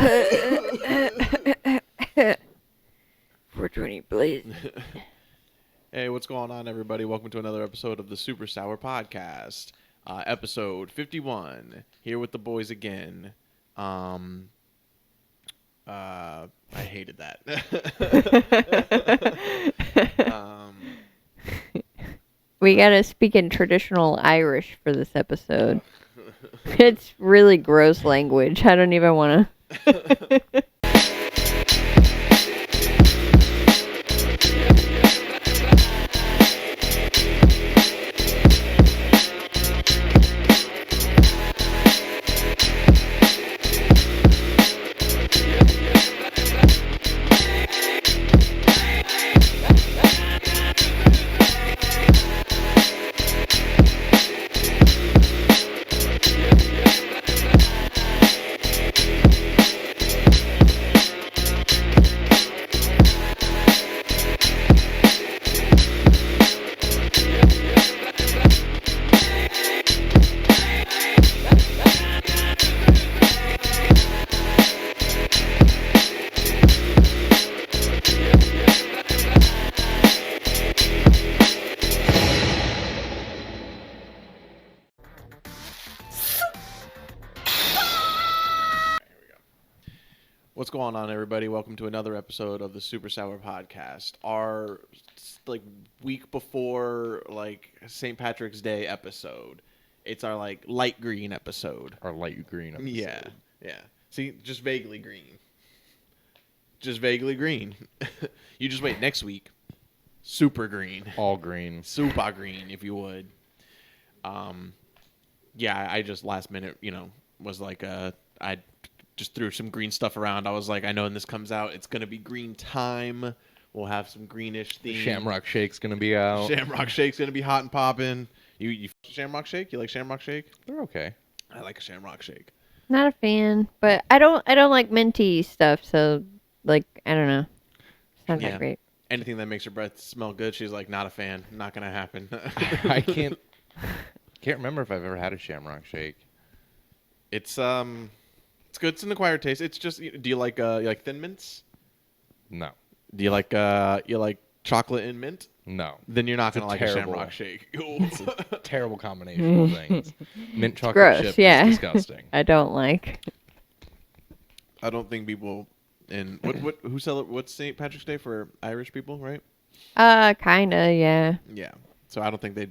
420, please. Hey, what's going on, everybody? Welcome to another episode of the SuperSour Podcast, episode 51. Here with the boys again. I hated that. We gotta speak in traditional Irish for this episode. It's really gross language. I don't even want to. What's going on, everybody? Welcome to another episode of the SuperSour Podcast. Our week before St. Patrick's Day episode. It's our light green episode. Our light green episode. Yeah. See, just vaguely green. Just vaguely green. You just wait next week. Super green. All green. Super green, if you would. Yeah, I just last minute, was like, I just threw some green stuff around. I was like, I know when this comes out, it's going to be green time. We'll have some greenish theme. Shamrock Shake's going to be out. Shamrock Shake's going to be hot and popping. You Shamrock Shake? You like Shamrock Shake? They're okay. I like a Shamrock Shake. Not a fan, but I don't like minty stuff. So I don't know. It's not that great. Anything that makes your breath smell good, she's like, not a fan. Not going to happen. I can't remember if I've ever had a Shamrock Shake. It's good. It's an acquired taste. It's just, do you like Thin Mints? No. Do you like chocolate and mint? No. Then you're not going to like terrible, a Shamrock Shake. It's a terrible combination of things. Mint chocolate gross, chip yeah. is disgusting. I don't like. I don't think people in what's St. Patrick's Day for Irish people, right? Kinda, yeah. Yeah. So I don't think they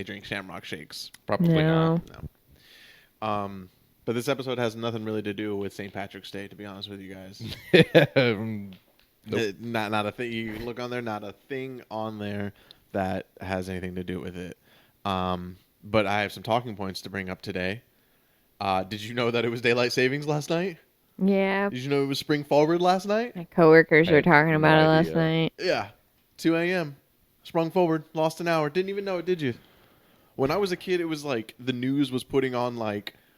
drink Shamrock Shakes. Probably No. No. But this episode has nothing really to do with St. Patrick's Day, to be honest with you guys. Nope. Not a thing. You look on there, not a thing on there that has anything to do with it. But I have some talking points to bring up today. Did you know that it was daylight savings last night? Yeah. Did you know it was spring forward last night? My coworkers were talking no about it last idea. night. Yeah. 2 a.m. Sprung forward, lost an hour. Didn't even know it, did you? When I was a kid, it was like the news was putting on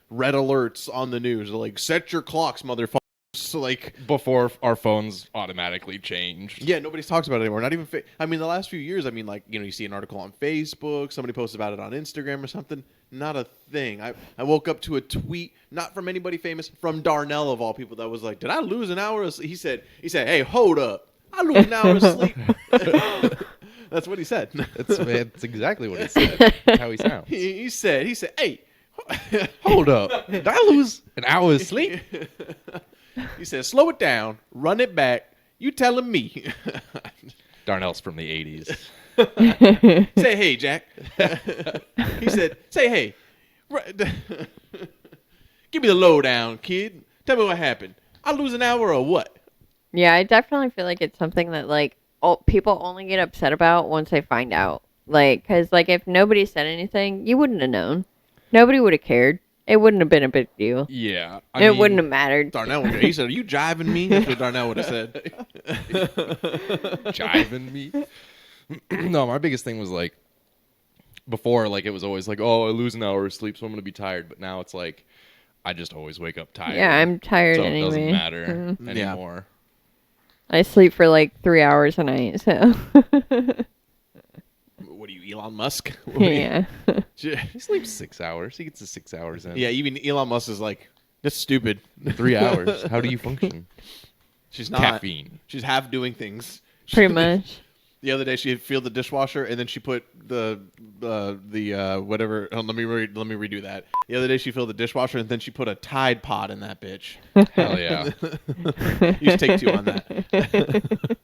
red alerts on the news. Like, set your clocks, motherfuckers. So, Before our phones automatically changed. yeah, nobody talks about it anymore. Not even, the last few years, you see an article on Facebook, somebody posts about it on Instagram or something. Not a thing. I woke up to a tweet, not from anybody famous, from Darnell of all people, that was like, did I lose an hour of sleep? He said, hey, hold up. I lose an hour of sleep. That's what he said. That's exactly what he said. That's how he sounds. He said, hey, Hold up. Did I lose an hour of sleep? He said, slow it down, run it back. You telling me. Darnell's from the 80s. Say, hey, Jack. He said, say, hey. Give me the lowdown, kid. Tell me what happened. I lose an hour or what? Yeah, I definitely feel like it's something that people only get upset about once they find out. Because if nobody said anything, you wouldn't have known. Nobody would have cared. It wouldn't have been a big deal. Yeah. It wouldn't have mattered. Darnell, he said, are you jiving me? That's what Darnell would have said. Jiving me? No, my biggest thing was before, it was always oh, I lose an hour of sleep, so I'm going to be tired. But now it's I just always wake up tired. Yeah, I'm tired so anyway. it doesn't matter Mm-hmm. anymore. I sleep for 3 hours a night, so. What are you, Elon Musk? Yeah. He sleeps 6 hours. He gets his 6 hours in. Yeah, even Elon Musk is like, That's stupid. 3 hours. How do you function? She's not. Caffeine. She's half doing things. Pretty much. The other day she had filled the dishwasher and then she put the whatever. Oh, let me redo that. The other day she filled the dishwasher and then she put a Tide Pod in that bitch. Hell yeah. You should take 2 on that.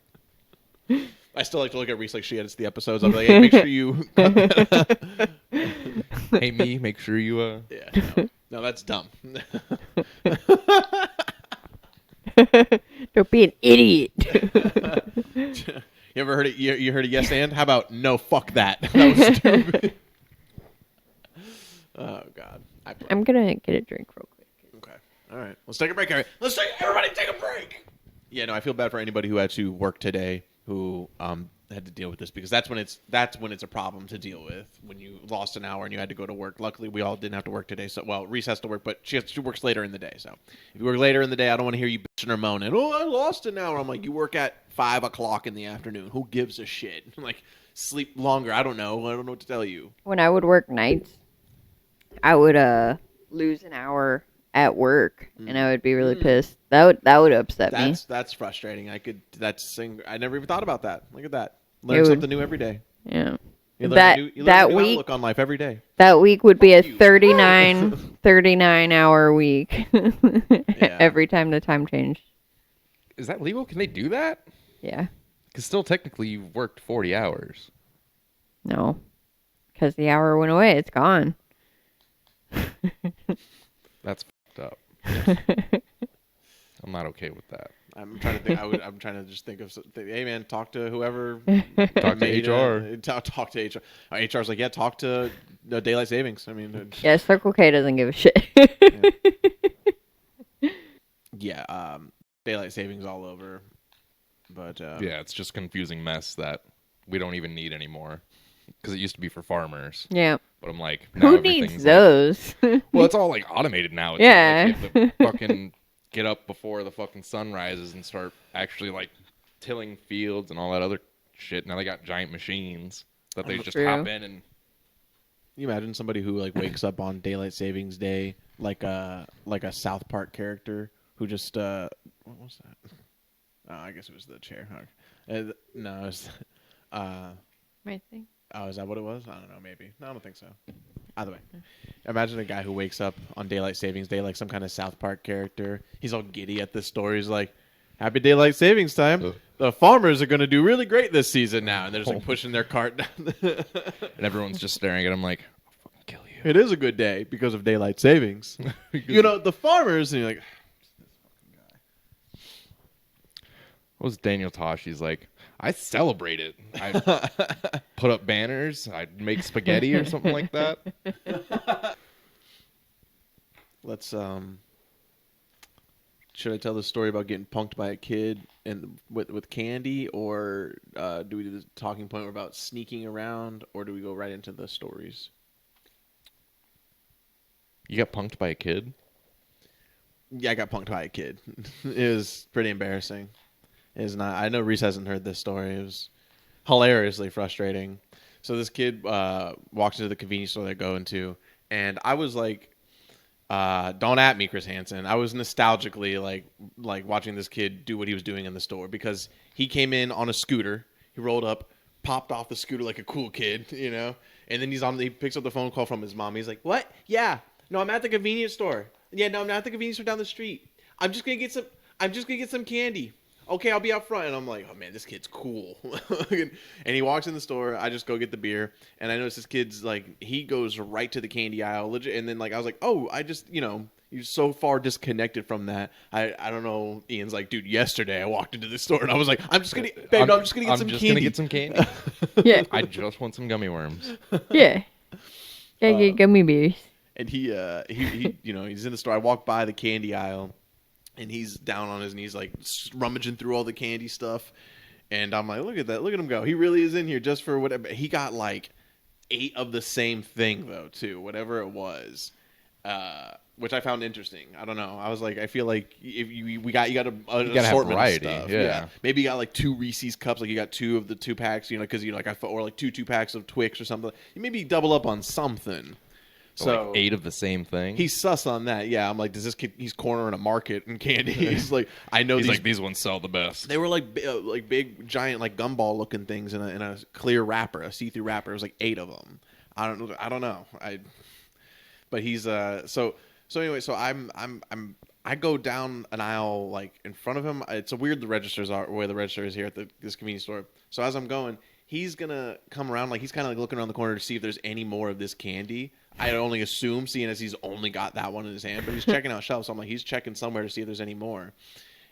I still like to look at Reese like she edits the episodes. I'm like, hey, make sure you. Hey, me, make sure you. Yeah. No, that's dumb. Don't be an idiot. You ever heard it? You heard a yes and? How about no? Fuck that. That was stupid. Oh God. I'm gonna get a drink real quick. Okay. All right. Let's take a break. Everybody take a break. Yeah. No, I feel bad for anybody who had to work today who had to deal with this because that's when it's a problem to deal with when you lost an hour and you had to go to work. Luckily, we all didn't have to work today. So, well, Reese has to work, but she works later in the day. So, if you work later in the day, I don't want to hear you bitching or moaning. Oh, I lost an hour. I'm like, you work at 5 o'clock in the afternoon. Who gives a shit? I'm like, sleep longer. I don't know what to tell you. When I would work nights, I would lose an hour at work, and I would be really pissed. That would upset me. That's frustrating. I never even thought about that. Look at that. Learn something new every day. Yeah. You learn That a new week outlook on life every day. That week would be Fuck a you. 39 hour week. Every time the time changed. Is that legal? Can they do that? Yeah. Because still technically you've worked 40 hours. No. Because the hour went away. It's gone. That's fucked up. I'm not okay with that. I'm trying to think. I'm trying to just think of something. Hey man, talk to whoever. Talk to HR. Talk to HR. HR's like, yeah, talk to daylight savings. I mean, Yeah, Circle K doesn't give a shit. yeah, daylight savings all over. But Yeah, it's just confusing mess that we don't even need anymore. Because it used to be for farmers. Yeah. But I'm like, now Who everything's needs those? Well, it's all like automated now. It's Yeah. Like you have to fucking get up before the fucking sun rises and start actually like tilling fields and all that other shit. Now they got giant machines that they just True. hop in and. can you imagine somebody who like wakes up on daylight savings day like a South Park character who just what was that? Oh, I guess it was the chair. No, it was My thing. Oh, is that what it was? I don't know, maybe. No, I don't think so. Either way. Imagine a guy who wakes up on daylight savings day like some kind of South Park character. He's all giddy at this story. He's like, happy daylight savings time. The farmers are going to do really great this season now. And they're just like pushing their cart down. And everyone's just staring at him like, I'll fucking kill you. It is a good day because of daylight savings. You know, the farmers, and you're like, What was Daniel Tosh? He's like, I celebrate it. I put up banners. I'd make spaghetti or something like that. let's, should I tell the story about getting punked by a kid and with candy, or do we do the talking point about sneaking around, or do we go right into the stories? You got punked by a kid? Yeah, I got punked by a kid. It was pretty embarrassing. It is not. I know Reese hasn't heard this story. It was hilariously frustrating. So this kid walks into the convenience store they go into, and I was like, "Don't at me, Chris Hansen." I was nostalgically like watching this kid do what he was doing in the store because he came in on a scooter. He rolled up, popped off the scooter like a cool kid, you know. And then he picks up the phone call from his mom. He's like, "What? Yeah, no, I'm at the convenience store. Yeah, no, I'm not at the convenience store down the street. I'm just gonna get some candy. Okay, I'll be out front." And I'm like, oh man, this kid's cool. And he walks in the store. I just go get the beer, and I notice this kid's like, he goes right to the candy aisle, legit. And then like I was like, oh, I just, you know, you're so far disconnected from that. I don't know. Ian's like, dude, yesterday I walked into the store and I was like, I'm just gonna get some candy. Yeah. I just want some gummy worms. Yeah. Gotta get gummy bears. And he you know, he's in the store. I walk by the candy aisle, and he's down on his knees, like rummaging through all the candy stuff. And I'm like, look at that. Look at him go. He really is in here just for whatever. He got like 8 of the same thing, though, too, whatever it was, which I found interesting. I don't know. I was like, I feel like if you got an assortment of stuff. Yeah. Maybe you got like 2 Reese's cups. Like you got 2 of the 2-packs, you know, because, you know, like or like 2 2-packs of Twix or something. You maybe double up on something. So like 8 of the same thing. he's sus on that. Yeah, I'm like, does this kid? He's cornering a market in candy. He's like, I know He's these. like, these ones sell the best. They were like big, giant, like gumball looking things in a clear wrapper, a see-through wrapper. It was like 8 of them. I don't know. But he's so anyway. So I go down an aisle like in front of him. It's a weird the registers are where the register is here at this convenience store. So as I'm going, he's gonna come around like he's kind of like looking around the corner to see if there's any more of this candy. I only assume, seeing as he's only got that one in his hand, but he's checking out shelves. So I'm like, he's checking somewhere to see if there's any more,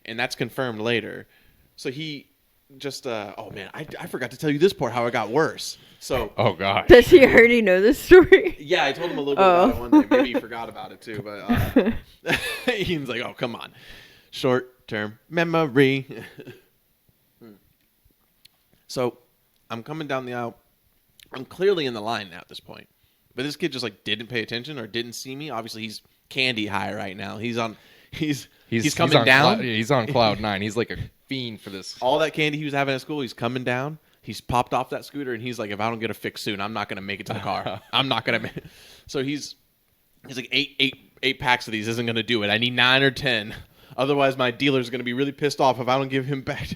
and that's confirmed later. So he just, oh man, I forgot to tell you this part how it got worse. So, Oh god. Does he already know this story? yeah, I told him a little bit about it one day. Maybe he forgot about it too, but he's like, oh come on, short term memory. So I'm coming down the aisle. I'm clearly in the line now at this point. But this kid just like didn't pay attention or didn't see me. Obviously, he's candy high right now. He's coming on down. He's on cloud 9. He's like a fiend for this. All that candy he was having at school, he's coming down. He's popped off that scooter and he's like, if I don't get a fix soon, I'm not gonna make it to the car. I'm not gonna. So he's like eight packs of these isn't gonna do it. I need 9 or 10. Otherwise, my dealer's gonna be really pissed off if I don't give him back.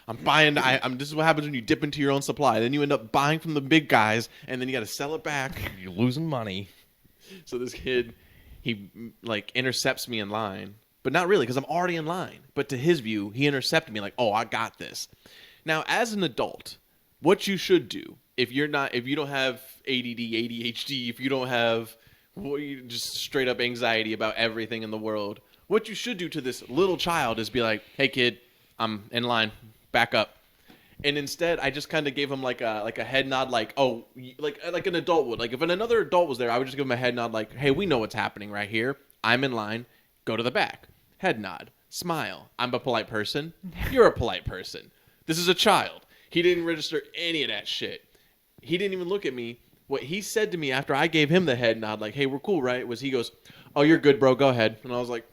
I'm buying. This is what happens when you dip into your own supply. Then you end up buying from the big guys, and then you got to sell it back. You're losing money. So this kid, he like intercepts me in line, but not really because I'm already in line. But to his view, he intercepted me like, "Oh, I got this." Now, as an adult, what you should do if you don't have ADD, ADHD, if you don't have just straight up anxiety about everything in the world, what you should do to this little child is be like, "Hey, kid, I'm in line. Back up." And instead, I just kind of gave him like a head nod, like, oh, like an adult would. Like if another adult was there, I would just give him a head nod, like, hey, we know what's happening right here. I'm in line. Go to the back. Head nod. Smile. I'm a polite person. You're a polite person. This is a child. He didn't register any of that shit. He didn't even look at me. What he said to me after I gave him the head nod, like, hey, we're cool, right? Was he goes, oh, you're good, bro. Go ahead. And I was like,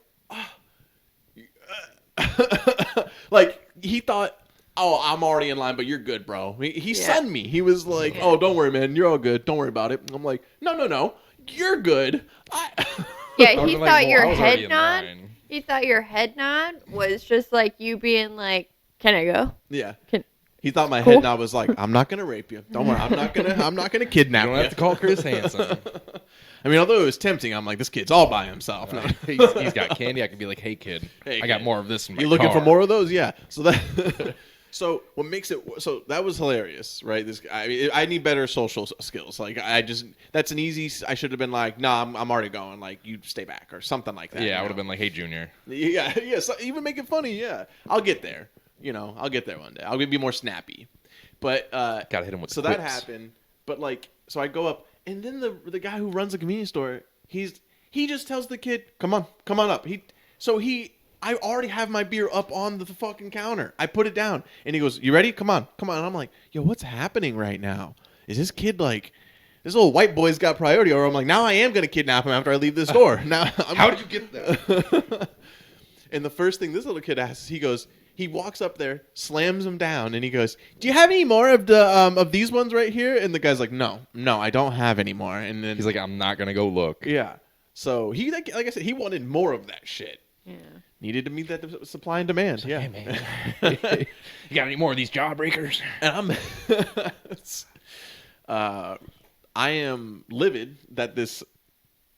like he thought, oh, I'm already in line, but you're good, bro. He sunned me. He was like, oh, don't worry, man. You're all good. Don't worry about it. I'm like, no. You're good. Yeah, he thought your I was already head in nod. line. He thought your head nod was just like you being like, "Can I go?" Yeah. Can- He thought my Cool. head nod was like, I'm not gonna rape you. Don't worry. I'm not gonna kidnap You you. don't have to call Chris Hansen. I mean, although it was tempting, I'm like, this kid's all by himself. No. He's got candy. I can be like, hey, kid, Hey, I got kid. more of this in my You looking car. for more of those? Yeah. So that. So what makes it so that was hilarious, right? I need better social skills. Like that's an easy. I should have been like, nah, I'm already going. Like you stay back or something like that. Yeah, I would have been like, hey, Junior. Yeah. So even make it funny. Yeah, I'll get there. I'll get there one day. I'll be more snappy. But Gotta hit him with so the that quips. happened. But like, so I go up, and then the guy who runs the convenience store, he just tells the kid, come on up. I already have my beer up on the fucking counter. I put it down, and he goes, you ready? Come on. And I'm like, yo, what's happening right now? Is this kid like, this little white boy's got priority? Or I'm like, now I am gonna kidnap him after I leave this store. Now, How did you get there? And the first thing this little kid asks, he walks up there, slams him down, and he goes, "Do you have any more of the of these ones right here?" And the guy's like, "No, I don't have any more." And then He's like, I'm not gonna go look. "Yeah." So he like I said, he wanted more of that shit. Yeah. Needed to meet that supply and demand. Yeah, Hey, man. You got any more of these jawbreakers? And I am livid that this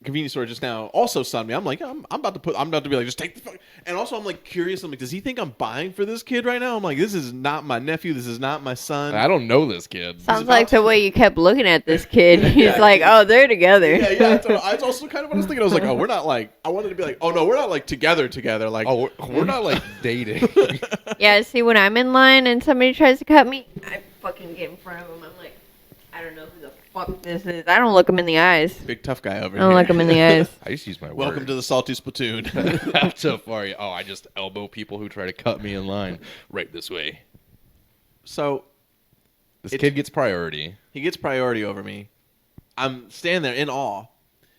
convenience store just now also sunned me. I'm like, I'm about to be like, just take the fuck. And also I'm like curious. I'm like, does he think I'm buying for this kid right now? I'm like, this is not my nephew. This is not my son. I don't know this kid. Sounds like the way you kept looking at this kid. He's like, "Oh, they're together." Yeah. That's also kind of what I was thinking. I was like, oh, we're not like. I wanted to be like, oh no, we're not like together. Like, Oh, we're not like dating. Yeah. See, when I'm in line and somebody tries to cut me, I fucking get in front of them. I'm like, I don't know who the fuck this is. I don't look them in the eyes. big tough guy over I here. don't look them in the eyes. I just use my word. Welcome to the Salty Splatoon. That's so far. Oh, I just elbow people who try to cut me in line right this way. So This kid gets priority. he gets priority over me. I'm standing there in awe.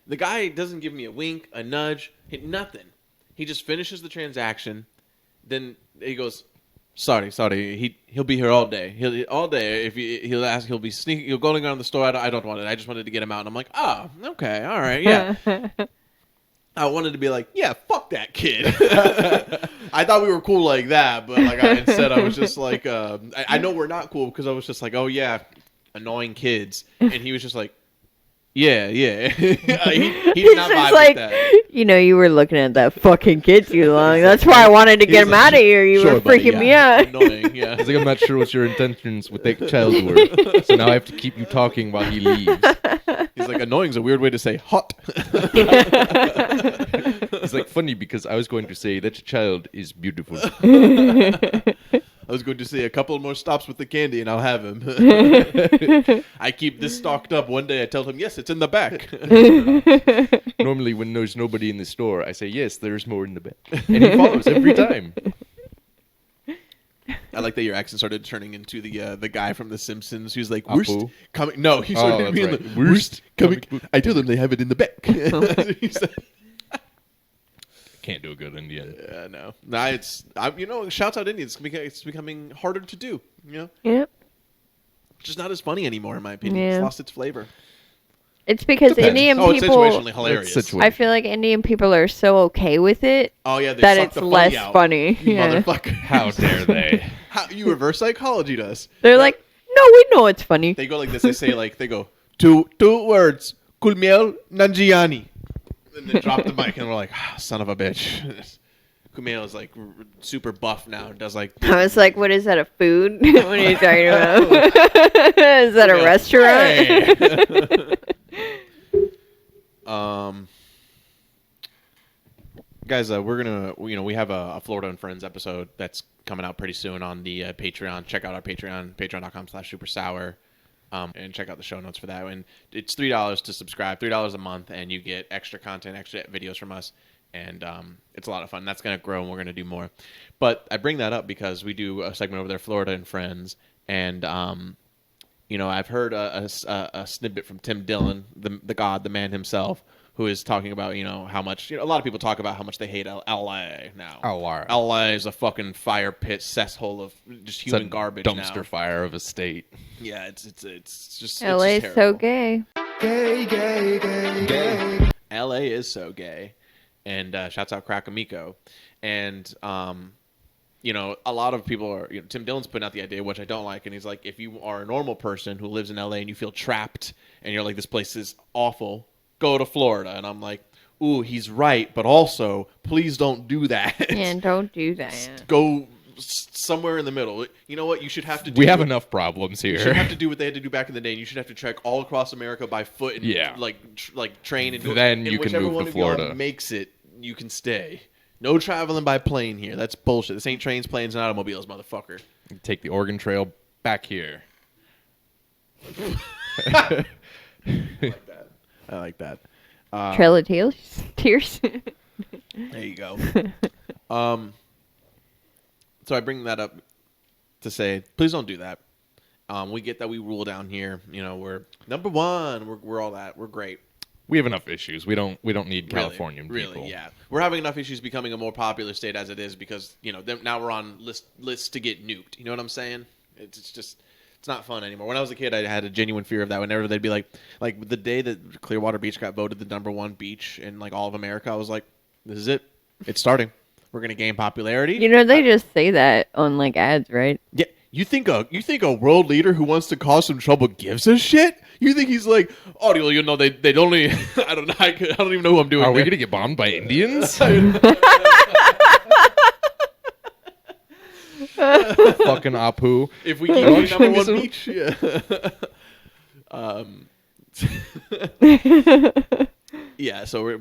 The guy doesn't give me a wink, a nudge, nothing. He just finishes the transaction. Then he goes, Sorry. He'll be here all day. All day. If he'll ask, he'll be sneaking. He'll going around the store. I don't want it. I just wanted to get him out. And I'm like, oh, okay, all right, yeah. I wanted to be like, yeah, fuck that kid. I thought we were cool like that, but like instead I was just like, I know we're not cool because I was just like, oh yeah, annoying kids, and he was just like, yeah. he did not vibe like, with that. You were looking at that fucking kid too long. That's why I wanted to get him out of here. You Sure, were buddy, freaking yeah. me out. Annoying, yeah. He's like, I'm not sure what your intentions with that child were, so now I have to keep you talking while he leaves. He's like, annoying is a weird way to say hot. It's like funny because I was going to say that child is beautiful. I was going to say a couple more stops with the candy and I'll have him. I keep this stocked up. One day I tell him, yes, it's in the back. Normally when there's nobody in the store, I say, yes, there's more in the back. And he follows every time. I like that your accent started turning into the guy from The Simpsons who's like, Apu? worst coming. No, he started that's being right. like, worst coming. I tell them they have it in the back. He said, Can't do a good Indian. yeah, no. Shouts out Indians. It's becoming harder to do. Yep. It's just not as funny anymore, in my opinion. Yeah. It's lost its flavor. It's because Depends. Indian It's people. situationally hilarious. It's situa- I feel like Indian people are so okay with it Oh yeah, they that suck it's the funny less out. funny. You Yeah. motherfucker. How dare they? How you reverse psychology us? They're like, no, we know it's funny. They go like this. They say they go two words. Kulmiel Nanjiani. And they drop the mic and we're like, son of a bitch. Kumail is like super buff now. Does like I was like, what is that, a food? What are you talking about? Is that a restaurant? Guys, we're gonna we have a Florida and Friends episode that's coming out pretty soon on the Patreon. Check out our Patreon, patreon.com/SuperSour. And check out the show notes for that. And it's $3 to subscribe, $3 a month, and you get extra content, extra videos from us. And it's a lot of fun. That's going to grow, and we're going to do more. But I bring that up because we do a segment over there, Florida and Friends. And, I've heard a snippet from Tim Dillon, the man himself, who is talking about, how much, a lot of people talk about how much they hate L.A. now. L.A. is a fucking fire pit cesspool of just human garbage now. Dumpster fire of a state. Yeah, it's just LA it's is just so terrible. gay. LA is so gay. And shouts out Crack Amico. And, a lot of people are, Tim Dillon's putting out the idea, which I don't like. And he's like, if you are a normal person who lives in LA and you feel trapped and you're like, this place is awful, go to Florida. And I'm like, ooh, he's right. But also, please don't do that. Yeah, don't do that. Go somewhere in the middle. You know what? You should have to do. We have enough problems You should here. have to do what they had to do back in the day. And you should have to trek all across America by foot and like train. And Then and you can whichever move to one of y'all Florida. makes it, you can stay. No traveling by plane here. That's bullshit. This ain't trains, planes, and automobiles, motherfucker. Take the Oregon Trail back here. I like that. Trail of Tears. There you go. So I bring that up to say, please don't do that. We get that we rule down here. We're number one. We're all that. We're great. We have enough issues. We don't need Californian people. Really, yeah. We're having enough issues becoming a more popular state as it is because, now we're on lists to get nuked. You know what I'm saying? It's just, it's not fun anymore. When I was a kid, I had a genuine fear of that. Whenever they'd be like the day that Clearwater Beach got voted the number one beach in like all of America, I was like, this is it. It's starting. We're going to gain popularity. They just say that on like ads, right? Yeah. You think a world leader who wants to cause some trouble gives a shit? You think he's like, oh, they only, I don't know, I don't even know who I'm doing. Are we there. going to get bombed by Indians? Fucking Apu. If we keep being number one beach, yeah. Yeah. So,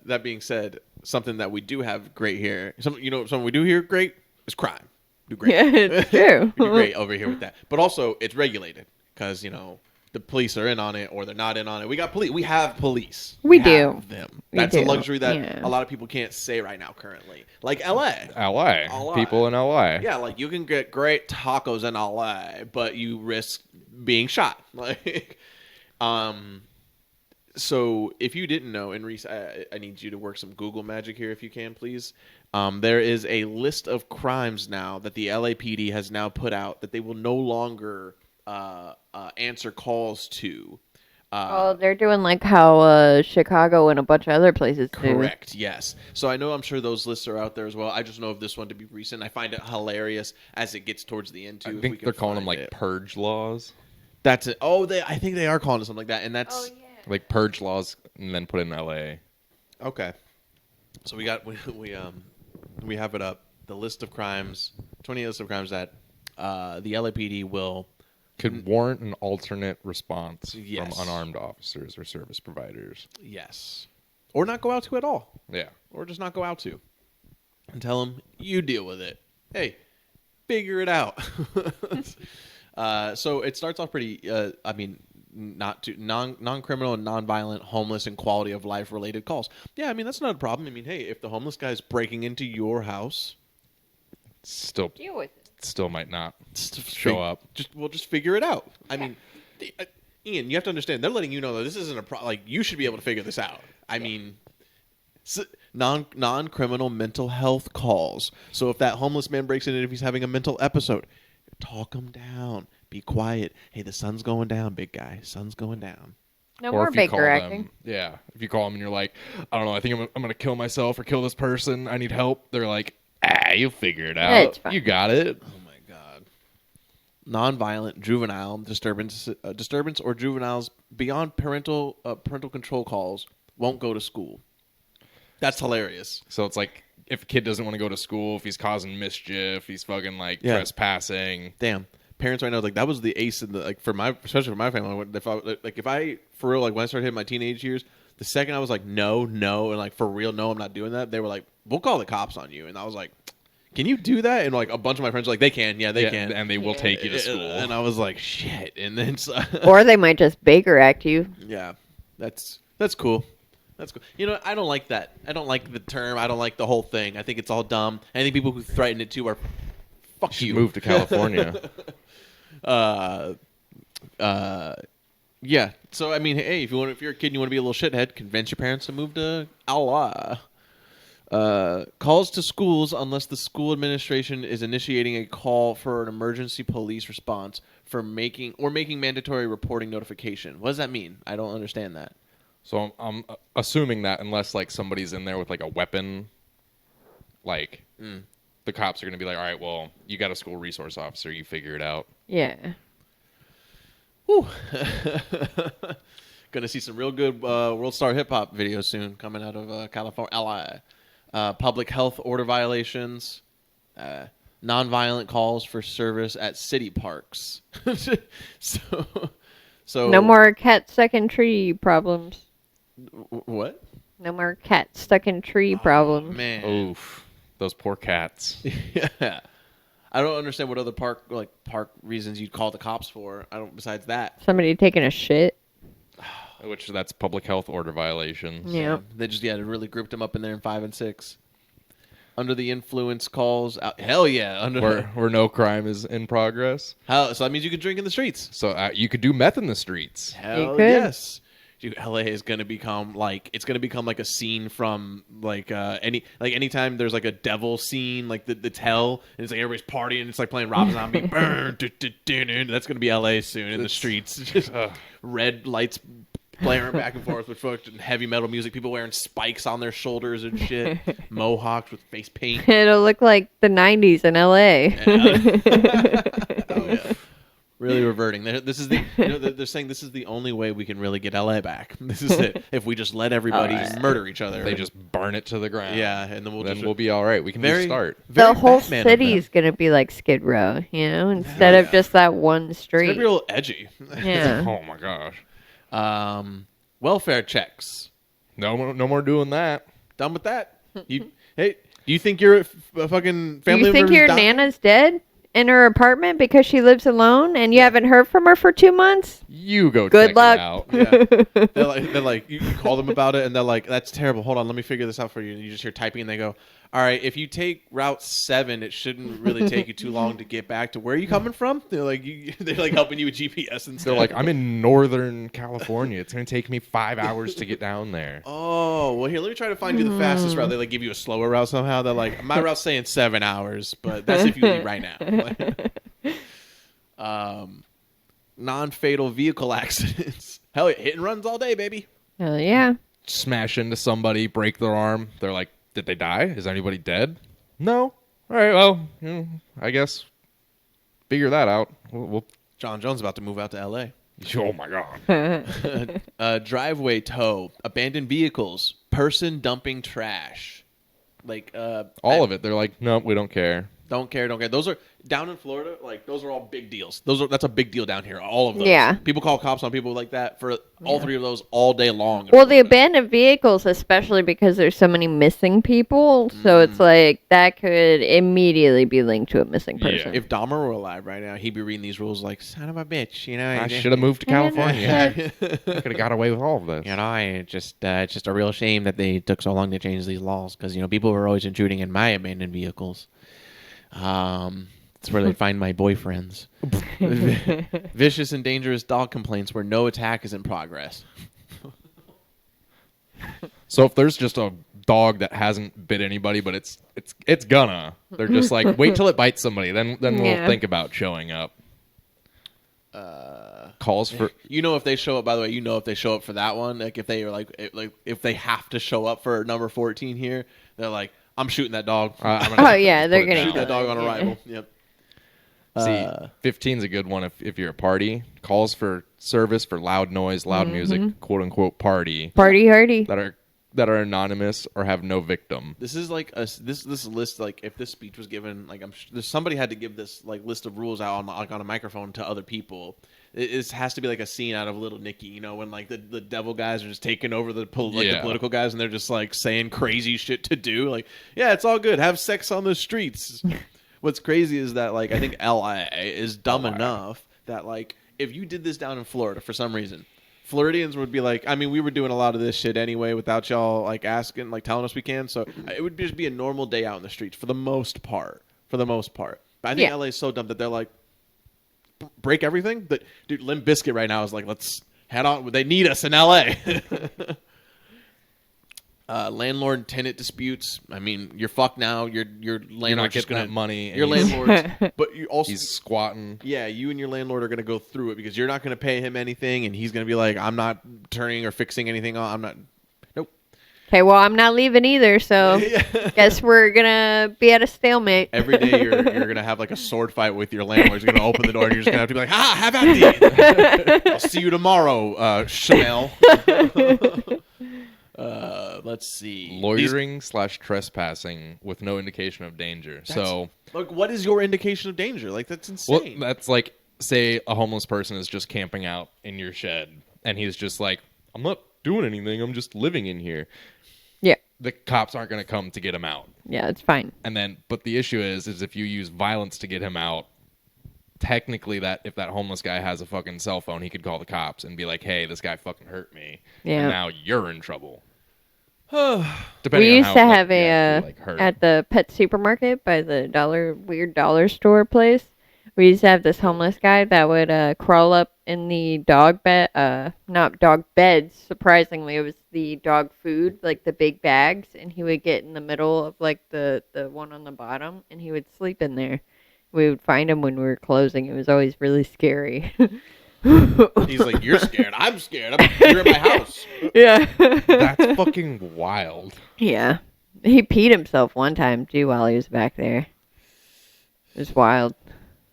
that being said, something that we do have great here, something we do here great is crime. Do great. Yeah, it's true. We do great over here with that, but also it's regulated because the police are in on it or they're not in on it. We got police. We have police. We have do. them. We That's do. a luxury that Yeah. a lot of people can't say right now currently. Like LA. LA. People in LA. Yeah, like you can get great tacos in LA, but you risk being shot. Like, so if you didn't know, and Reese, I need you to work some Google magic here if you can, please. There is a list of crimes now that the LAPD has now put out that they will no longer answer calls to. Oh, they're doing like how Chicago and a bunch of other places do. Correct, yes. So I'm sure those lists are out there as well. I just know of this one to be recent. I find it hilarious as it gets towards the end, too. I think they're calling them like purge laws. That's it. Oh, I think they are calling it something like that. And that's... Oh, yeah. Like purge laws and then put in LA. Okay. So we have it up. The list of crimes, 20 list of crimes that the LAPD could warrant an alternate response Yes. from unarmed officers or service providers. Yes. Or not go out to at all. Yeah. Or just not go out to. And tell them, you deal with it. Hey, figure it out. So it starts off pretty, not too non-criminal and non-violent, homeless, and quality of life related calls. Yeah, I mean, that's not a problem. I mean, hey, if the homeless guy's breaking into your house, Still Deal with it. still might not show up. Just figure it out. I mean, Ian, you have to understand, they're letting you know that this isn't a problem. Like, you should be able to figure this out. I mean, non-criminal mental health calls. So if that homeless man breaks in and if he's having a mental episode, talk him down. Be quiet. Hey, the sun's going down, big guy. Sun's going down. No Or more if you call Baker them, acting. yeah. If you call them and you're like, I don't know, I think I'm going to kill myself or kill this person. I need help. They're like, you'll figure it out. It's fine. You got it. Oh my God. Non-violent juvenile disturbance or juveniles beyond parental control calls won't go to school. That's hilarious. So it's like if a kid doesn't want to go to school, if he's causing mischief, he's fucking like trespassing. Damn. Parents right now, like, that was the ace in the, like, especially for my family. If I for real, like, when I started hitting my teenage years, the second I was like, no, and like, for real, no, I'm not doing that, they were like, we'll call the cops on you. And I was like, can you do that? And like a bunch of my friends were like, they can, they can, and they will take you to school. And I was like, shit. And then Or they might just Baker act you. yeah, that's cool. That's cool. You know, I don't like that. I don't like the term. I don't like the whole thing. I think it's all dumb. I think people who threaten it too are fuck you. Move to California. Yeah. So I mean, hey, if you're a kid and you want to be a little shithead, convince your parents to move to Allah. Calls to schools unless the school administration is initiating a call for an emergency police response for making mandatory reporting notification. What does that mean? I don't understand that. So I'm assuming that unless like somebody's in there with like a weapon, like the cops are going to be like, all right, well, you got a school resource officer, you figure it out. Yeah. Whew. Gonna see some real good World Star Hip Hop videos soon coming out of California. Public health order violations, nonviolent calls for service at city parks. So No more cat stuck in tree problems. What? No more cat stuck in tree problems. Man. Oof. Those poor cats. Yeah. I don't understand what other park reasons you'd call the cops for. I don't. Besides that, Somebody taking a shit. Which that's public health order violations. Yeah. they just they really grouped them up in there in 5 and 6. Under the influence calls. Hell yeah. Where no crime is in progress. So that means you can drink in the streets. So you could do meth in the streets. Hell could. yes. Dude, LA is gonna become like a scene from anytime there's like a devil scene, like the hell, and it's like everybody's partying, it's like playing Rob Zombie. That's gonna be LA soon in the streets. Just red lights blaring back and forth with fucking heavy metal music, people wearing spikes on their shoulders and shit, mohawks with face paint. It'll look like the 90s in LA. Oh yeah. Really reverting. This is they're saying this is the only way we can really get LA back. This is it. If we just let everybody murder each other, They just burn it to the ground. yeah, and then we'll be all right. We can just start. The whole Batman of city them. is going to be like Skid Row, instead of just that one It's street. gonna be real edgy. Yeah. Oh my gosh. Welfare checks. No more doing that. Done with that. Hey, do you think your fucking Do family you think member your is dying? Nana's dead in her apartment because she lives alone and you haven't heard from her for 2 months? You go Good check luck. it out. Yeah. They're like you call them about it and they're like, that's terrible. Hold on, let me figure this out for you. And you just hear typing and they go, all right, if you take Route 7, it shouldn't really take you too long to get back to where you coming from. They're like, they're like helping you with GPS and stuff. They're like, I'm in Northern California. It's going to take me 5 hours to get down there. Oh, well, here, let me try to find you the fastest route. They like give you a slower route somehow. They're like, my route's saying 7 hours, but that's if you leave right now. Non-fatal vehicle accidents. Hell yeah, hit and runs all day, baby. Hell yeah. Smash into somebody, break their arm. They're like, did they die? Is anybody dead? No. All right, well, I guess figure that out. We'll John Jones about to move out to L.A. Oh, my God. Driveway tow, abandoned vehicles, person dumping trash. Like All of it. They're like, nope, we don't care. Don't care. Those are down in Florida. Like those are all big deals. That's a big deal down here. All of those. Yeah. People call cops on people like that for all three of those all day long. Well, the abandoned vehicles, especially because there's so many missing people, so it's like that could immediately be linked to a missing person. If Dahmer were alive right now, he'd be reading these rules like, son of a bitch, you know. I should have moved to California. I could have got away with all of this. You know, it's just a real shame that they took so long to change these laws because, people were always intruding in my abandoned vehicles. That's where they find my boyfriends. Vicious and dangerous dog complaints where no attack is in progress. So if there's just a dog that hasn't bit anybody, but it's gonna, they're just like, wait till it bites somebody, then we'll think about showing up. Calls for if they show up. By the way, if they show up for that one, like if they are if they have to show up for number 14 here, they're like, I'm shooting that dog. They're gonna shoot that dog on arrival. Yep. See, 15's a good one if you're a party. Calls for service for loud noise, loud music, quote unquote party hardy that are anonymous or have no victim. This is like this list. Like if this speech was given, like somebody had to give this like list of rules out on a microphone to other people. It has to be like a scene out of Little Nicky, when like the devil guys are just taking over the political guys and they're just like saying crazy shit to do. Like, yeah, it's all good. Have sex on the streets. What's crazy is that like I think LA is dumb enough that like if you did this down in Florida for some reason, Floridians would be like, I mean, we were doing a lot of this shit anyway without y'all like asking, like telling us we can. So it would just be a normal day out in the streets for the most part. But I think LA is so dumb that they're like, break everything. That dude, Limp Bizkit right now is like, let's head on. They need us in LA. Landlord-tenant disputes. I mean, you're fucked now. Your landlord's You're not just getting gonna, that money. Your landlord, but you also he's squatting. Yeah, you and your landlord are gonna go through it because you're not gonna pay him anything, and he's gonna be like, I'm not turning or fixing anything on. I'm not. Nope. Okay, well, I'm not leaving either, so guess we're gonna be at a stalemate. Every day you're gonna have like a sword fight with your landlord. He's gonna open the door, and you're just gonna have to be like, have at thee. I'll see you tomorrow, Chanel. Let's see. Loitering / trespassing with no indication of danger. So, like, what is your indication of danger? Like, that's insane. Well, that's like, say a homeless person is just camping out in your shed, and he's just like, I'm not doing anything. I'm just living in here. Yeah. The cops aren't going to come to get him out. Yeah, it's fine. And then, but the issue is if you use violence to get him out, technically if that homeless guy has a fucking cell phone, he could call the cops and be like, hey, this guy fucking hurt me. Yeah. And now you're in trouble. We used to have at the pet supermarket by the weird dollar store place. We used to have this homeless guy that would crawl up in the dog bed, not dog beds. Surprisingly, it was the dog food, like the big bags, and he would get in the middle of like the one on the bottom, and he would sleep in there. We would find him when we were closing. It was always really scary. He's like, you're scared. I'm scared. You're in my house. Yeah. That's fucking wild. Yeah. He peed himself one time, too, while he was back there. It was wild.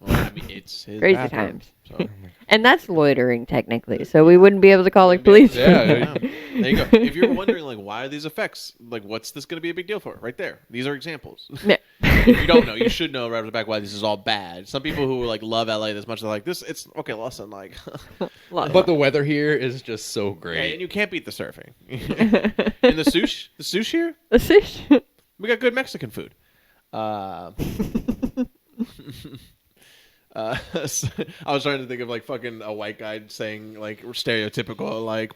Well, I mean, it's his crazy bathroom, times. So. And that's loitering, technically, so we wouldn't be able to call the police. Yeah. There you go. If you're wondering, like, why are these effects? Like, what's this going to be a big deal for? Right there. These are examples. Yeah. If you don't know, you should know right off the back why this is all bad. Some people who like love LA this much, they're like, this, it's okay, listen, like. But the weather here is just so great. Yeah, and you can't beat the surfing. And the sushi here? The sushi? We got good Mexican food. So I was trying to think of like fucking a white guy saying like stereotypical like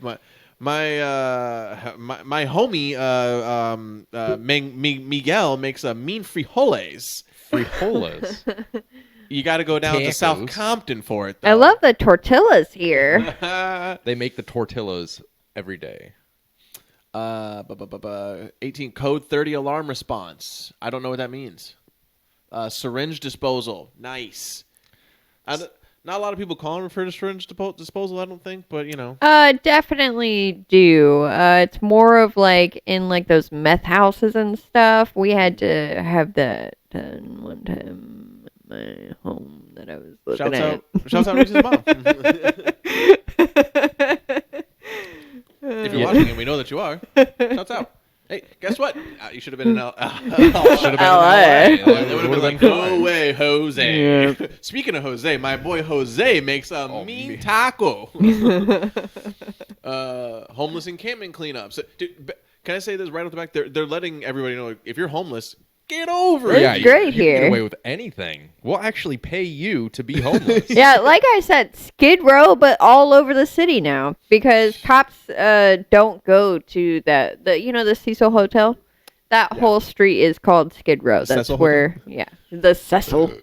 my homie Miguel makes a mean frijoles. Frijoles. You got to go down to Tacos. South Compton for it, though. I love the tortillas here. They make the tortillas every day. 18 code 30 alarm response. I don't know what that means. Syringe disposal. Nice. Not a lot of people call and refer to syringe disposal, I don't think, but you know. Definitely do. It's more of like in like those meth houses and stuff. We had to have that done one time at my home that I was living Shouts out Reese's mom. If you're watching, and we know that you are, shouts out. Hey, guess what? You should have been in LA. Should have been LA. in LA. It would have been like, go away, Jose. Yeah. Speaking of Jose, my boy Jose makes a mean taco. Homeless encampment cleanup. So, dude, can I say this right off the back? They're letting everybody know, if you're homeless, get over it. Yeah, It's great you can here. get away with anything. We'll actually pay you to be homeless. Yeah, like I said, Skid Row, but all over the city now because cops don't go to the Cecil Hotel. That whole street is called Skid Row. That's Cecil where, the Cecil.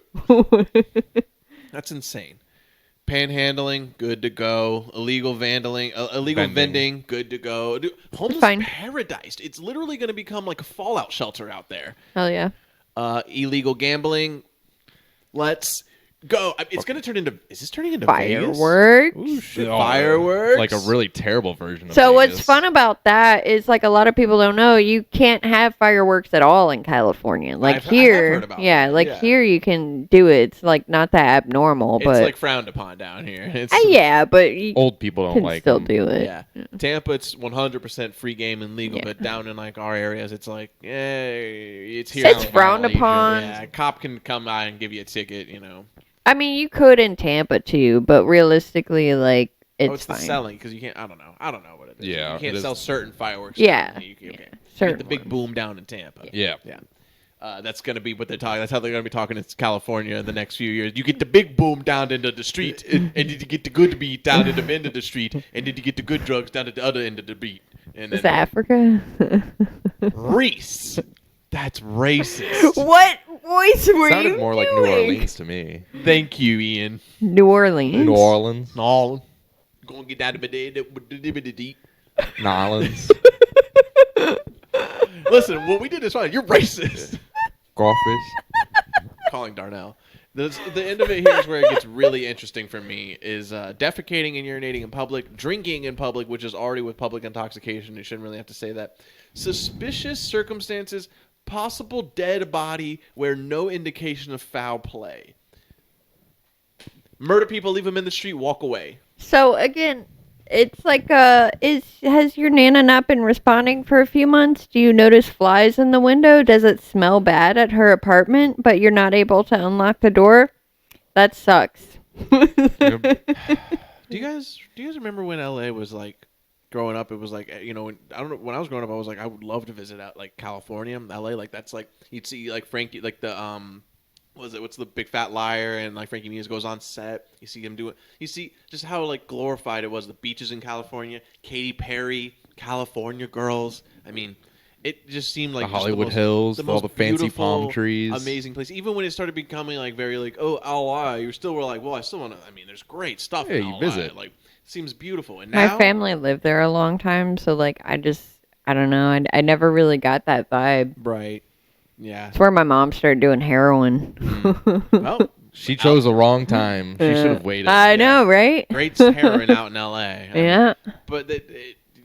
That's insane. Panhandling, good to go. Illegal vending, good to go. Dude, homeless Fine. paradise. It's literally going to become like a fallout shelter out there. Hell yeah. Illegal gambling. Let's go. It's going to turn into. Is this turning into Vegas? Fireworks. Ooh, shit. Fireworks? Like a really terrible version of So Vegas. what's fun about that is like a lot of people don't know you can't have fireworks at all in California. Like I have here, heard about that. here you can do it. It's like not that abnormal, It's but like frowned upon down here. It's, yeah, but you Old people don't can like still them. do it. yeah. Tampa, it's 100% free game and legal, Yeah. but down in like our areas, it's like, it's here. It's now. frowned upon. Yeah, a cop can come by and give you a ticket, you know. I mean, you could in Tampa too, but realistically, like it's the fine. selling because you can't. I don't know what it is. Yeah, you it can't is. sell certain fireworks. Yeah, You yeah, get certain the big ones. boom down in Tampa. Yeah. That's gonna be what they're talking. That's how they're gonna be talking in California in the next few years. You get the big boom down into the street, and then you get the good beat down at the end of the street, and then you get the good drugs down at the other end of the beat. And Is then Africa? Reese, that's racist. What voice were Sounded you more like New doing? Orleans to me. Thank you, Ian. New Orleans. New Orleans. No, gonna get down to the deep. Nolans. Listen, what we did is fine. You're racist. Crawfish. Calling Darnell. The end of it here is where it gets really interesting for me is defecating and urinating in public, drinking in public, which is already with public intoxication. You shouldn't really have to say that. Suspicious circumstances, possible dead body where no indication of foul play. Murder people, leave them in the street, walk away. So again, it's like has your Nana not been responding for a few months? Do you notice flies in the window? Does it smell bad at her apartment, but you're not able to unlock the door? That sucks. Do you guys remember when LA was like growing up? It was like, you know, I don't know, when I was growing up I was like, I would love to visit out like California, LA, like that's like you'd see like Frankie, like the what's the Big Fat Liar, and like Frankie Muniz goes on set. You see him do it. You see just how like glorified it was. The beaches in California, Katy Perry, California girls. I mean, it just seemed like The just Hollywood most- Hills, all most the fancy palm beautiful, trees. amazing place. Even when it started becoming like very like, oh, LA, you still were like, well, I still want to. I mean, there's great stuff. Yeah, in you LA. visit. Like, it seems beautiful. And now, My family lived there a long time, so like I don't know. I never really got that vibe. right? Yeah. It's where my mom started doing heroin. Well, She chose the wrong time. She should have waited. I know, right? great heroin out in LA. I mean, Yeah. but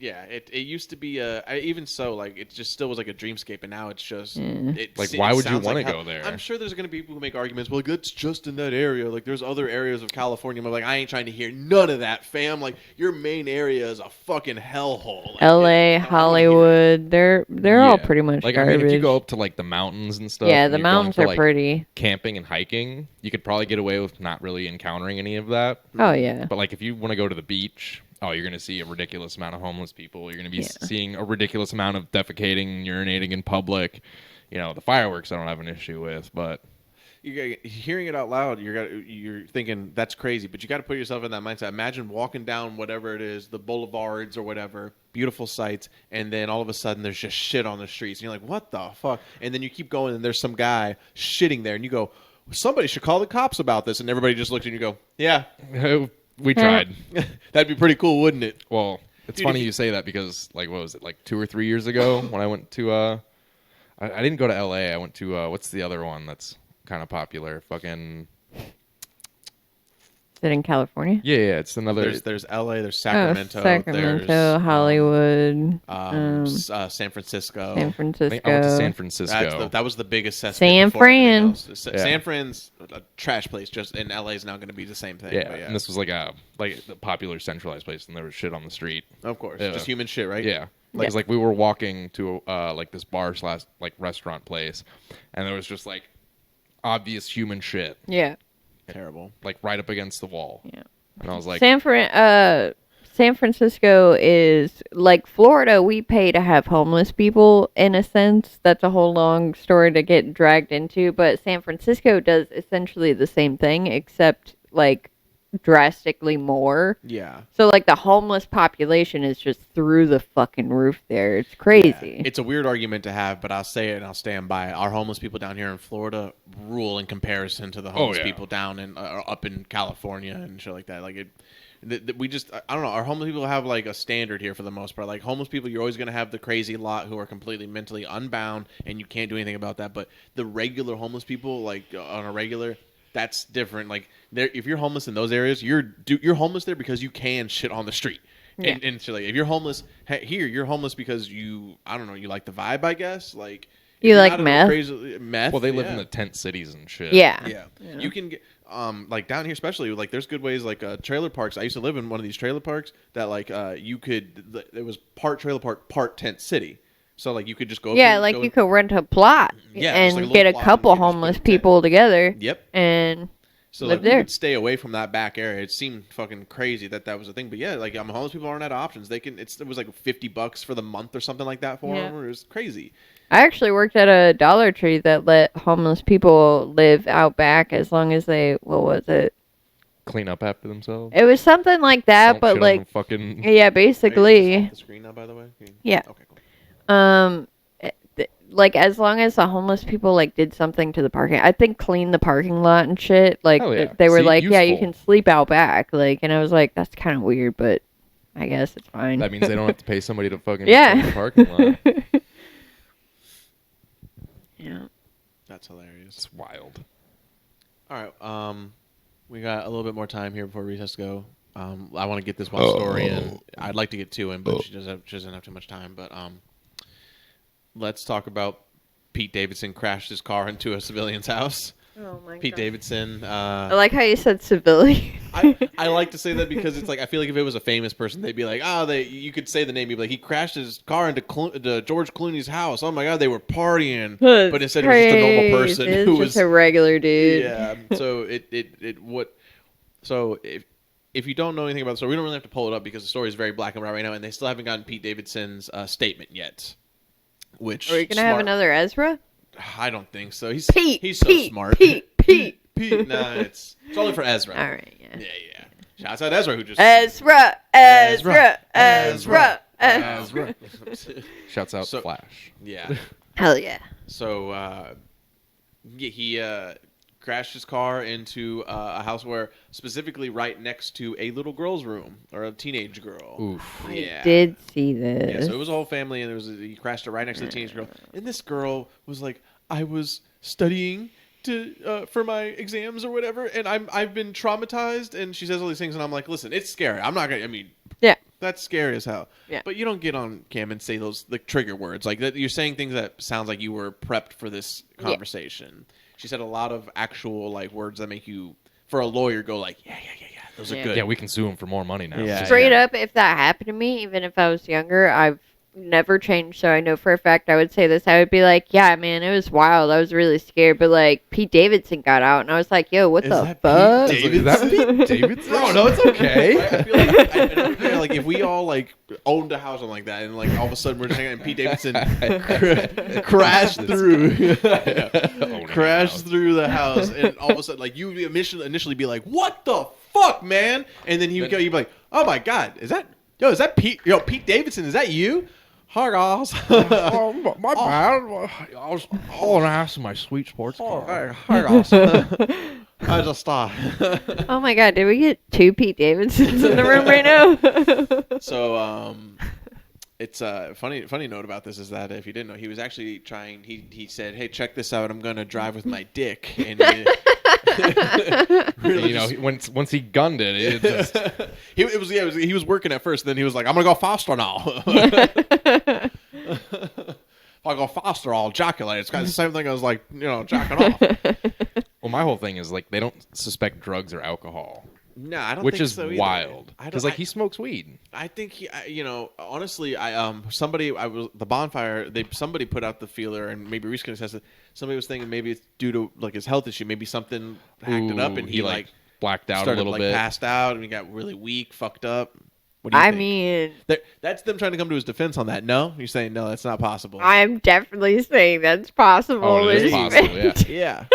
it used to be even so, like it just still was like a dreamscape, and now it's just Like, why would you sounds wanna like go there? I'm sure there's gonna be people who make arguments. Well, like, that's just in that area. Like there's other areas of California. I'm like, I ain't trying to hear none of that, fam. Like your main area is a fucking hellhole. Like, L.A., I don't wanna hear it. Hollywood, they're all Yeah. pretty much like garbage. I mean, if you go up to like the mountains and stuff, yeah, and the you're going mountains for, are like, pretty. camping and hiking, you could probably get away with not really encountering any of that. Oh yeah. But like if you want to go to the beach, you're going to see a ridiculous amount of homeless people. You're going to be seeing a ridiculous amount of defecating, urinating in public. You know, the fireworks I don't have an issue with, but you're hearing it out loud. You're thinking that's crazy, but you got to put yourself in that mindset. Imagine walking down whatever it is, the boulevards or whatever, beautiful sights, and then all of a sudden there's just shit on the streets, and you're like, what the fuck? And then you keep going, and there's some guy shitting there, and you go, somebody should call the cops about this, and everybody just looks at you and you go, yeah, We tried. that'd be pretty cool, wouldn't it? Well, it's Dude, funny you say that because, like, what was it, like 2 or 3 years ago when I went to, I didn't go to L.A. I went to, what's the other one that's kind of popular? Fucking... Is it in California? Yeah, it's another... There's L.A., there's Sacramento, Sacramento, there's Hollywood, San Francisco. San Francisco. I went to San Francisco. That was the biggest cesspit. San before everything Fran. else. San Fran's a trash place, just and LA is now going to be the same thing. Yeah, but and this was like a popular centralized place, and there was shit on the street. of course, Yeah. just human shit, right? Yeah. Like, it's like we were walking to like this bar / like restaurant place, and there was just like obvious human shit, Yeah. Terrible. like right up against the wall. Yeah. And I was like, San Francisco is like Florida. We pay to have homeless people in a sense. That's a whole long story to get dragged into. But San Francisco does essentially the same thing, except like drastically more. Yeah. So like the homeless population is just through the fucking roof there. It's crazy. Yeah. It's a weird argument to have, but I'll say it and I'll stand by it. Our homeless people down here in Florida rule in comparison to the homeless people down in up in California and shit like that. Like it. We just, I don't know, our homeless people have like a standard here for the most part. Like homeless people, you're always going to have the crazy lot who are completely mentally unbound and you can't do anything about that. But the regular homeless people, like on a regular, that's different. Like if you're homeless in those areas, you're homeless there because you can shit on the street. Yeah. And so like if you're homeless here, you're homeless because I don't know, you like the vibe, I guess. Like You like not in a meth? crazy, meth. well, they live in yeah. the tent cities and shit. Yeah. Yeah. You can get like down here especially, like there's good ways, like trailer parks. I used to live in one of these trailer parks that like you could, it was part trailer park, part tent city. So like you could just go Yeah, like you could rent a plot Yeah, just like a and get little a plot couple and you could just homeless put a tent. people together. Yep. And So live like we there. would stay away from that back area. It seemed fucking crazy that was a thing. But yeah, like homeless people aren't out of options. They can. It was like $50 for the month or something like that for them. It was crazy. I actually worked at a Dollar Tree that let homeless people live out back as long as they, what was it? Clean up after themselves. It was something like that, Don't but shit on like, them fucking... yeah, Are you basically, off the screen now, by the way. Yeah. Okay. Cool. like as long as the homeless people like did something to the parking, I think clean the parking lot and shit. Like Hell yeah. they were See, like, yeah, you useful. can sleep out back. Like, and I was like, that's kind of weird, but I guess it's fine. That means they don't have to pay somebody to fucking Yeah. clean the parking lot. Yeah. That's hilarious. It's wild. All right. We got a little bit more time here before Reese has to go. I want to get this one story in. I'd like to get two in, but she doesn't have too much time. But let's talk about Pete Davidson crashed his car into a civilian's house. Oh my Pete God. Davidson. I like how you said civilian. I like to say that because it's like I feel like if it was a famous person, they'd be like, you could say the name. You'd be like, he crashed his car into George Clooney's house. Oh my God, they were partying. But instead, it was just a normal person It's who just was a regular dude. Yeah. So So if you don't know anything about the story, we don't really have to pull it up because the story is very black and white right now, and they still haven't gotten Pete Davidson's statement yet. Which Are you gonna have another Ezra? I don't think so. He's Pete. so smart. Pete. Nah, it's only for Ezra. All right. Yeah. Yeah. Shouts out Ezra who just Ezra. Shouts out So- Flash. Yeah. Hell yeah. So he crashed his car into a house where specifically right next to a little girl's room or a teenage girl. Oof. Yeah. I did see this. Yeah, so it was a whole family, and he crashed it right next to the teenage girl. And this girl was like, "I was studying for my exams or whatever, and I've been traumatized." And she says all these things, and I'm like, "Listen, it's scary. I'm not gonna. I mean, Yeah. that's scary as hell. Yeah. But you don't get on cam and say those trigger words like that. You're saying things that sounds like you were prepped for this conversation." She said a lot of actual like words that make you, for a lawyer, go like, yeah. Those are Yeah. good. Yeah, we can sue him for more money now. Yeah. Straight up, if that happened to me, even if I was younger, I've never changed, so I know for a fact I would say this. I would be like, yeah, man, it was wild. I was really scared, but like Pete Davidson got out, and I was like, yo, what Is the that fuck? Pete Is that Pete Davidson? No, it's okay. I feel like, I never feel like if we all like owned a house like that, and like all of a sudden we're just hanging out and Pete Davidson crashed through, crashed through the house, and all of a sudden like you would initially be like, what the fuck, man? And then you'd be like, oh my god, is that Pete? Yo, Pete Davidson, is that you? Hi guys. Oh, my bad. I was hauling ass in my sweet sports car. Hi guys. I just Oh my god, did we get 2 Pete Davidsons in the room right now? So it's a funny note about this is that if you didn't know, he was actually trying. He said, "Hey, check this out. I'm gonna drive with my dick." And really, once he gunned it, it just he was working at first. And then he was like, "I'm gonna go faster now. If I go faster, I'll ejaculate." It's kind of the same thing as like jacking off. Well, my whole thing is like they don't suspect drugs or alcohol. No, I don't. Which think is so either. wild because like he smokes weed. I think he, honestly, the bonfire. Somebody put out the feeler, and maybe Reese can attest it. Somebody was thinking maybe it's due to like his health issue. Maybe something hacked it up, and he like blacked out started, a little bit, passed out, and he got really weak, fucked up. What do you think? Mean, that's them trying to come to his defense on that. No, you're saying no, that's not possible. I'm definitely saying that's possible. Oh, it is possible. Yeah. Yeah.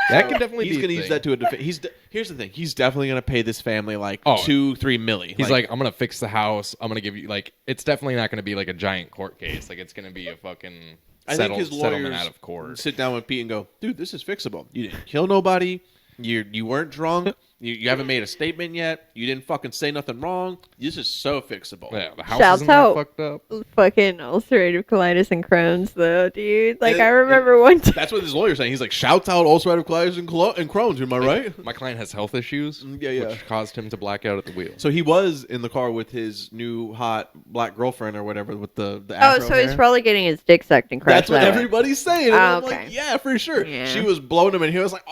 That could definitely he's be. He's going to use that to a defense. Here's the thing. He's definitely going to pay this family like $2-3 million. He's like, I'm going to fix the house. I'm going to give you like. It's definitely not going to be like a giant court case. Like it's going to be a fucking settlement out of court. Sit down with Pete and go, dude, this is fixable. You didn't kill nobody. You weren't drunk. You haven't made a statement yet. You didn't fucking say nothing wrong. This is so fixable. Yeah, the house Shouts isn't that out fucked up. Fucking ulcerative colitis and Crohn's, though, dude. Like, I remember one time. That's what his lawyer's saying. He's like, shouts out ulcerative colitis and Crohn's. Am I right? My client has health issues, which caused him to black out at the wheel. So he was in the car with his new hot black girlfriend or whatever with the afro hair. He's probably getting his dick sucked and crushed. That's what everybody's saying. And I'm okay. like, yeah, for sure. Yeah. She was blowing him, and he was like,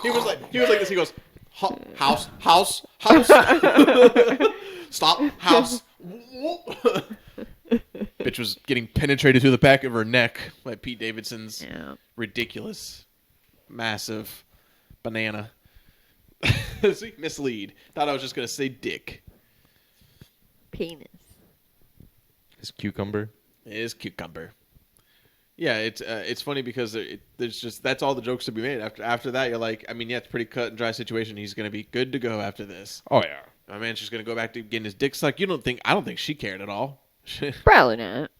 he was like this. He goes, house, stop, house. Bitch was getting penetrated through the back of her neck by Pete Davidson's ridiculous, massive banana. See, mislead. Thought I was just gonna say dick. Penis. His cucumber. His cucumber. Yeah, it's funny because there's just that's all the jokes to be made. After that, you're like, I mean, yeah, it's a pretty cut and dry situation. He's gonna be good to go after this. Oh yeah, my man's just gonna go back to getting his dick sucked. I don't think she cared at all. Probably not.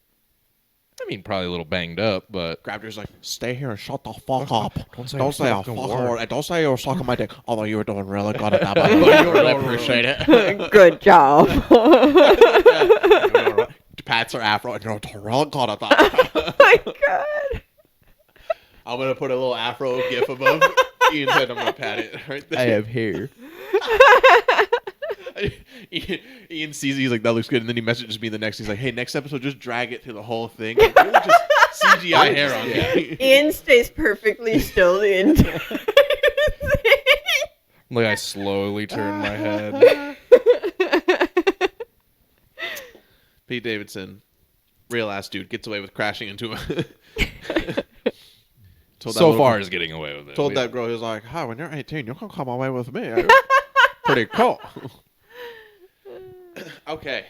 I mean, probably a little banged up, but grabbed her, was like, stay here and shut the fuck up. Don't say a fucking word. Don't say you're sucking my dick. Although you were doing really good at that. I really appreciate it. Good job. Pats her afro and you're really good at that. Oh my god. I'm gonna put a little afro gif above Ian's head. I'm gonna pat it right there. I have hair. Ian sees it, he's like, that looks good, and then he messages me the next. He's like, hey, next episode, just drag it through the whole thing. Like, really just CGI hair on me. Ian stays perfectly still the entire thing. Like I slowly turn my head. Pete Davidson, real ass dude, gets away with crashing into a. So far is getting away with it. Told that girl, he was like, hi, when you're 18, you can come away with me. Pretty cool. Okay.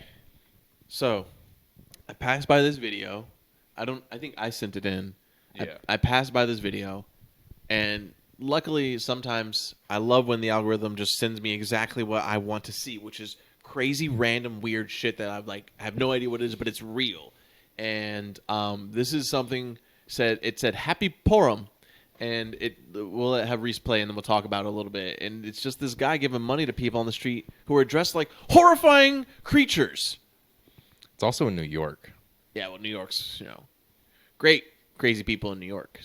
So, I passed by this video. I think I sent it in. Yeah. I passed by this video, and luckily, sometimes I love when the algorithm just sends me exactly what I want to see, which is crazy, random, weird shit that I have no idea what it is, but it's real. And this is something it said Happy Purim, and we'll have Reese play, and then we'll talk about it a little bit. And it's just this guy giving money to people on the street who are dressed like horrifying creatures. It's also in New York. Yeah, well, New York's great, crazy people in New York.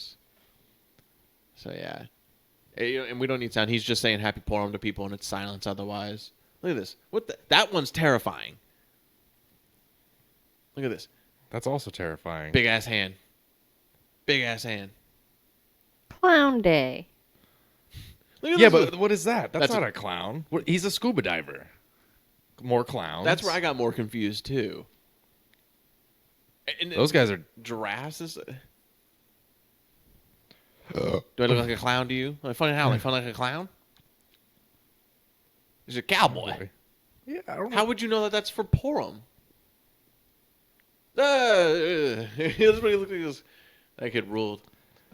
So yeah, and we don't need sound. He's just saying Happy Purim to people, and it's silence otherwise. Look at this. That one's terrifying. Look at this. That's also terrifying. Big ass hand. Big ass hand. Clown Day. Look at Yeah, this. but what is that? That's not a a clown. He's a scuba diver. more clowns. That's where I got more confused too. And Those guys are. giraffes. Do I look like a clown to you? Like, funny how? Like, like a clown? He's a cowboy. Yeah, I don't know. How would you know that that's for Purim? That's what he looked like. That kid ruled.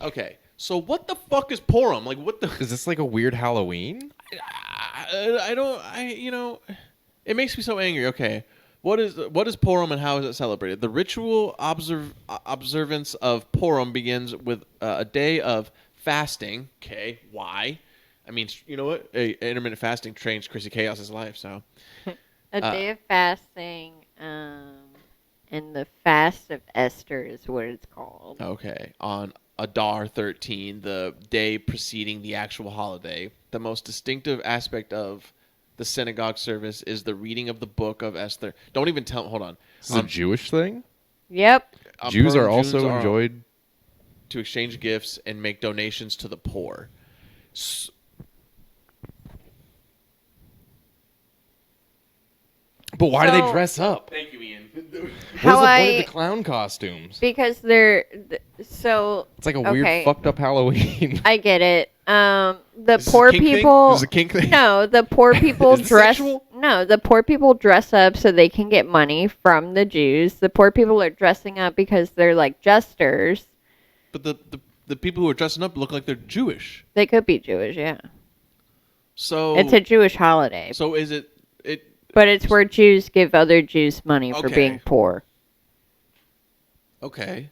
Okay, so what the fuck is Purim? Like, what the? Is this like a weird Halloween? I don't. You know, it makes me so angry. Okay, what is Purim and how is it celebrated? The ritual observance of Purim begins with a day of fasting. Okay, why? I mean, you know what? Intermittent fasting changed Chrissy Chaos's life. So, A day of fasting, and the fast of Esther is what it's called. okay, on Adar 13, the day preceding the actual holiday, the most distinctive aspect of the synagogue service is the reading of the book of Esther. Don't even tell. Hold on. This is a Jewish thing? Yep. Jews Purim, are also Jews are enjoyed. to exchange gifts and make donations to the poor. But why do they So- dress up? Thank you, Ian. What is the How point of the clown costumes? Because they're so. It's like a okay, weird fucked up Halloween. I get it. The Is this a poor kink thing? people. Is this a kink thing? No, the poor people Is this dress. sexual? No, the poor people dress up so they can get money from the Jews. The poor people are dressing up because they're like jesters. But the people who are dressing up look like they're Jewish. They could be Jewish, yeah. So It's a Jewish holiday, So is it? but it's where Jews give other Jews money for Okay. being poor. Okay.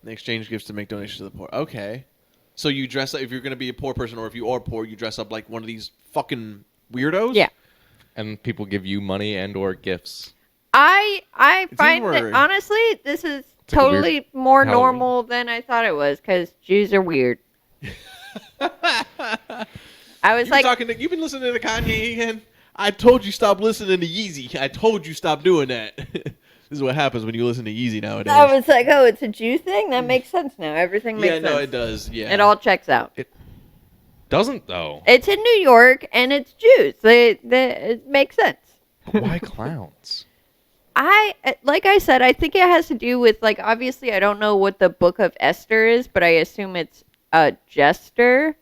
They exchange gifts to make donations to the poor. Okay. So you dress up if you're going to be a poor person, or if you are poor, you dress up like one of these fucking weirdos. Yeah. And people give you money and or gifts. I find even that weird. honestly, this is It's like a weird totally more Halloween. normal than I thought it was because Jews are weird. I was like, You've been listening to Kanye again? I told you stop listening to Yeezy. I told you stop doing that. This is what happens when you listen to Yeezy nowadays. I was like, oh, it's a Jew thing. That makes sense now. Everything makes yeah, sense. no, it does. Yeah, It all checks out. Doesn't though. It's in New York and it's Jews. It makes sense. Why clowns? Like I said, I think it has to do with like obviously I don't know what the Book of Esther is, but I assume it's a jester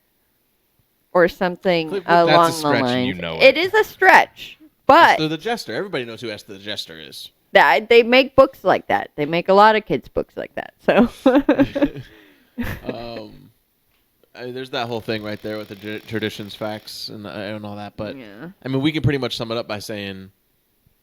or something Cliff, along that's a the stretch and lines. you know It it. is a stretch, but Esther the Jester. Everybody knows who Esther the Jester is. they make books like that. They make a lot of kids' books like that. So There's that whole thing right there with the traditions, facts, and all that. But yeah, I mean, we can pretty much sum it up by saying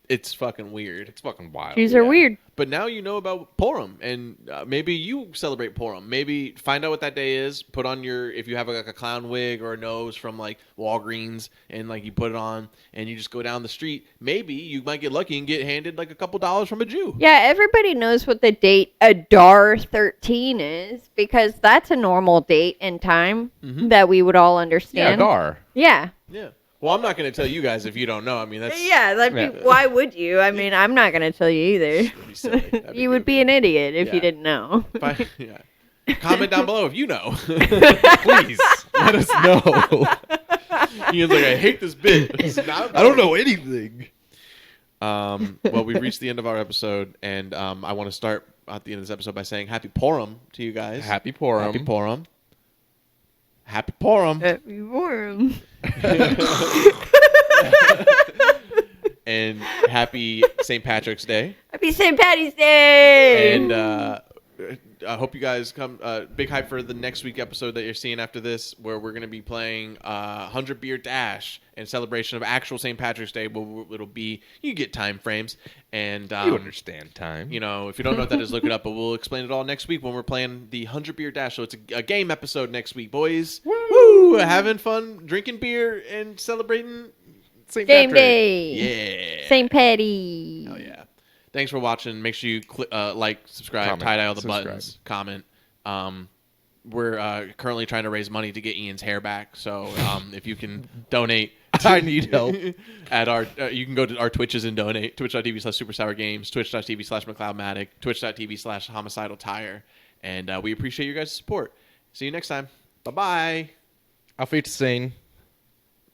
it's fucking weird. It's fucking wild. Jews are weird. But now you know about Purim, and maybe you celebrate Purim. Maybe find out what that day is. Put on if you have like a clown wig or a nose from like Walgreens, and like you put it on, and you just go down the street. Maybe you might get lucky and get handed like a couple dollars from a Jew. Yeah, everybody knows what the date Adar 13 is because that's a normal date and time that we would all Yeah, understand. Dar. Yeah. Yeah. Well, I'm not going to tell you guys if you don't know. I mean, that's Yeah, why would you? I mean, I'm not going to tell you either. that'd be silly. That'd You would be an idiot if Yeah. you didn't know. Yeah. Comment down below if you know. Please let us know. Ian's like, I hate this bit. It's not I don't know anything. Well, we've reached the end of our episode, and I want to start at the end of this episode by saying Happy Purim to you guys. Happy Purim. Happy Purim. Happy Purim. Happy warm. And happy St. Patrick's Day. Happy St. Patty's Day. And I hope you guys come. Big hype for the next week episode that you're seeing after this, where we're going to be playing 100 Beer Dash in celebration of actual St. Patrick's Day. It'll be, you get time frames. And You understand time. you know, if you don't know what that is, look it up. But we'll explain it all next week when we're playing the 100 Beer Dash. So it's a game episode next week, boys. Woo! Having fun, drinking beer, and celebrating St. Game Patrick. day. Yeah. St. Patty. Oh yeah. Thanks for watching. Make sure you like, subscribe, Comment, tie-dye all the subscribe. buttons, comment. We're currently trying to raise money to get Ian's hair back. So if you can donate, I need help. at our you can go to our Twitches and donate. Twitch.tv/SuperSour twitch.tv/McLeodmatic, twitch.tv/Homicidal Tire. And we appreciate your guys' support. See you next time. Bye-bye. Auf Wiedersehen.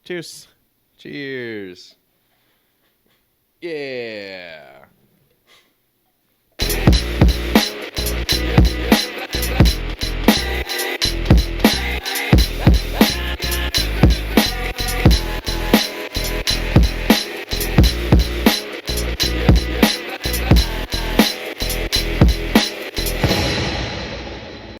Cheers. Cheers. Yeah.